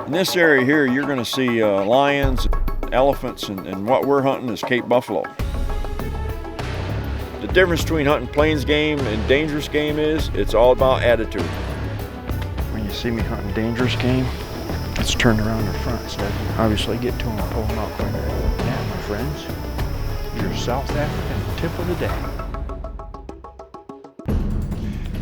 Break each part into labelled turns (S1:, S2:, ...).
S1: In this area here, you're going to see lions, elephants, and what we're hunting is Cape buffalo. The difference between hunting plains game and dangerous game is it's all about attitude.
S2: When you see me hunting dangerous game, it's turned around in front so I can obviously get to them and pull them out quicker. Yeah, my friends, your South African tip of the day.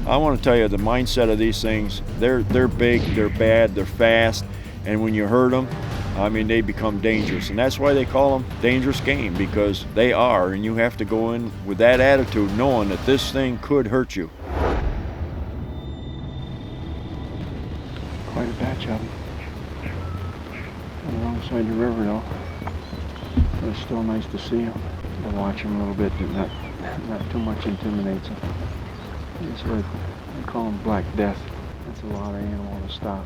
S1: I want to tell you the mindset of these things, they're big, they're bad, they're fast, and when you hurt them, I mean, they become dangerous. And that's why they call them dangerous game, because they are, and you have to go in with that attitude knowing that this thing could hurt you.
S2: Quite a batch of them. Alongside the river though. But it's still nice to see them. To watch them a little bit, but not too much intimidates them. It's what they call them Black Death. That's a lot of animal to stop.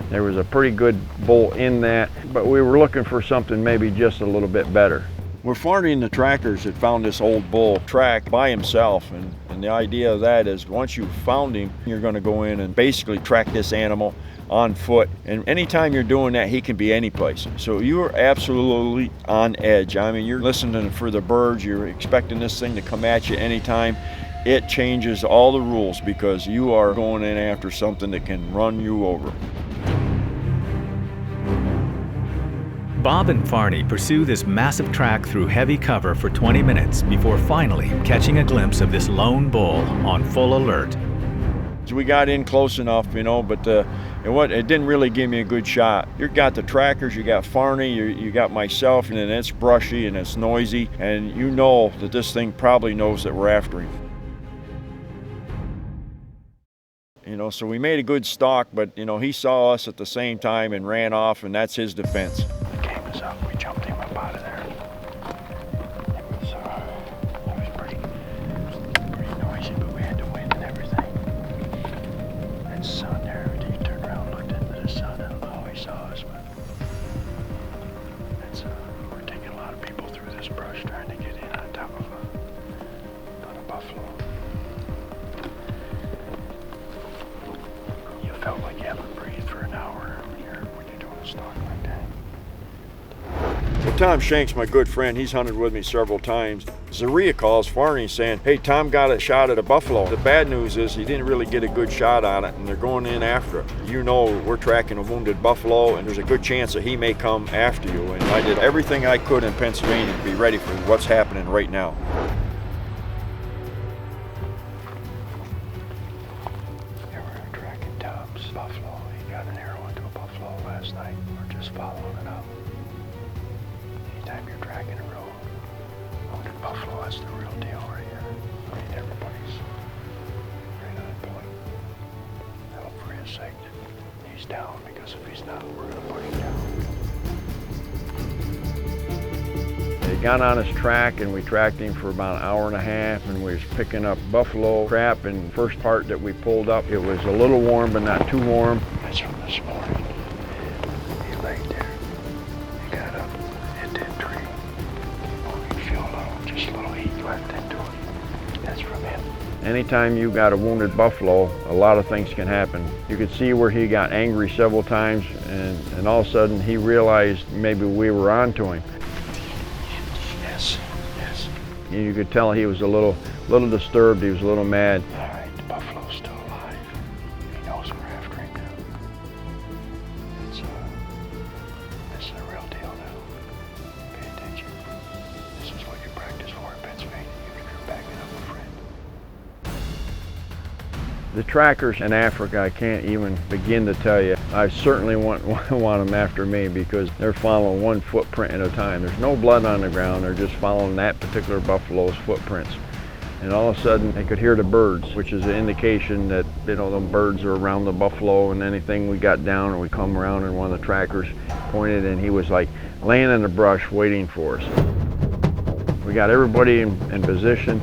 S1: There was a pretty good bull in that, but we were looking for something maybe just a little bit better. We're farming the trackers that found this old bull track by himself, and the idea of that is once you've found him, you're going to go in and basically track this animal on foot, and anytime you're doing that, he can be any place. So you are absolutely on edge. I mean, you're listening for the birds, you're expecting this thing to come at you anytime. It changes all the rules because you are going in after something that can run you over.
S3: Bob and Farney pursue this massive track through heavy cover for 20 minutes before finally catching a glimpse of this lone bull on full alert.
S1: We got in close enough, you know, but it didn't really give me a good shot. You got the trackers, you got Farney, you got myself, and then it's brushy and it's noisy, and you know that this thing probably knows that we're after him. You know, so we made a good stalk, but you know, he saw us at the same time and ran off, and that's his defense.
S2: The game is up. We jumped him up out of there. It was pretty noisy, but we had the wind and everything. That sun there, he turned around, looked into the sun. I don't know how he saw us, but we're taking a lot of people through this brush trying to get in on top of a buffalo. You felt like you haven't breathed for an hour when you're doing a stalk like that.
S1: Well, Tom Shanks, my good friend, he's hunted with me several times. Zaria calls Farney saying, hey, Tom got a shot at a buffalo. The bad news is he didn't really get a good shot on it, and they're going in after it. You know we're tracking a wounded buffalo, and there's a good chance that he may come after you. And I did everything I could in Pennsylvania to be ready for what's happening right now.
S2: They were tracking Tom's buffalo. He got an arrow into a buffalo last night. We're just following it up. Anytime you're tracking a real wounded buffalo, that's the real deal right here. I mean, everybody's right on point. I hope for his sake that he's down, because if he's not, we're going to put him down.
S1: They got on his track and we tracked him for about an hour and a half, and we was picking up buffalo crap. And the first part that we pulled up, it was a little warm but not too warm.
S2: That's from this morning. He laid there. He got up, hit that tree. Oh, you feel just a little heat left into him. That's from him.
S1: Anytime you got a wounded buffalo, a lot of things can happen. You could see where he got angry several times, and all of a sudden he realized maybe we were onto him.
S2: Yes.
S1: You could tell he was a little disturbed, he was a little mad.
S2: All right, the buffalo's still alive. He knows we're after him now. This is a real deal now. Pay attention. This is what you practice for in Pennsylvania. You're backing up a friend.
S1: The trackers in Africa, I can't even begin to tell you. I certainly want them after me, because they're following one footprint at a time. There's no blood on the ground, they're just following that particular buffalo's footprints. And all of a sudden they could hear the birds, which is an indication that, you know, the birds are around the buffalo, and anything we got down, and we come around and one of the trackers pointed, and he was like laying in the brush waiting for us. We got everybody in position.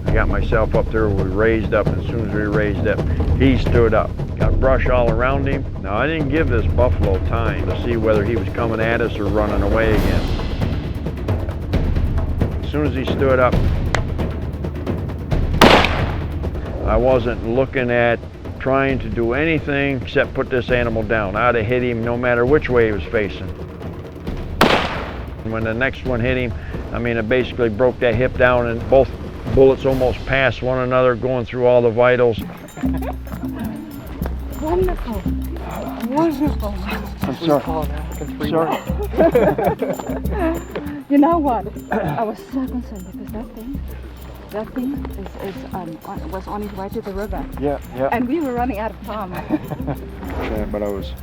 S1: I got myself up there, we raised up, and as soon as we raised up, he stood up. Got brush all around him. Now, I didn't give this buffalo time to see whether he was coming at us or running away again. As soon as he stood up, I wasn't looking at trying to do anything except put this animal down. I'd have hit him no matter which way he was facing. When the next one hit him, I mean, it basically broke that hip down and both bullets almost passed one another, going through all the vitals.
S4: Wonderful. Wonderful.
S1: I'm sorry. Sorry.
S4: You know what? I was so concerned because that thing was on its way to the river.
S2: Yeah, yeah.
S4: And we were running out of time.
S2: Yeah, but I was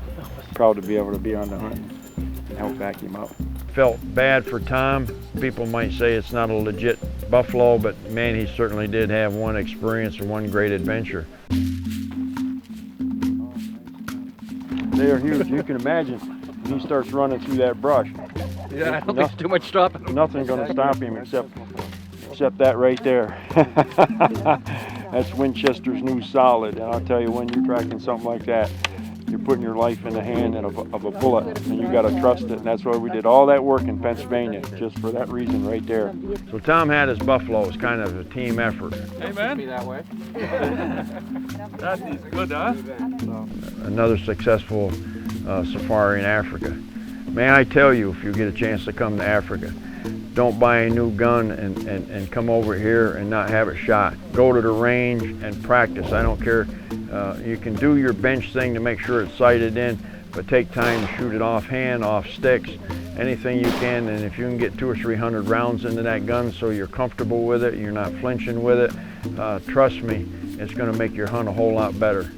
S2: proud to be able to be on the hunt and help back him up.
S1: Felt bad for Tom. People might say it's not a legit buffalo, but man, he certainly did have one experience and one great adventure.
S2: They are huge. You can imagine when he starts running through that brush.
S5: Yeah, I don't think there's too much stopping.
S2: Nothing's going to stop him except that right there. That's Winchester's new solid. And I'll tell you, when you're tracking something like that, you're putting your life in the hand of a bullet, and you got to trust it. And that's why we did all that work in Pennsylvania, just for that reason right there.
S1: So Tom had his buffalo. It was kind of a team effort.
S5: Hey, man. Be that way. That is good, huh?
S1: Another successful safari in Africa. Man, I tell you, if you get a chance to come to Africa, don't buy a new gun and come over here and not have it shot. Go to the range and practice. I don't care. You can do your bench thing to make sure it's sighted in, but take time to shoot it offhand, off sticks, anything you can. And if you can get 200 or 300 rounds into that gun so you're comfortable with it, you're not flinching with it, trust me, it's going to make your hunt a whole lot better.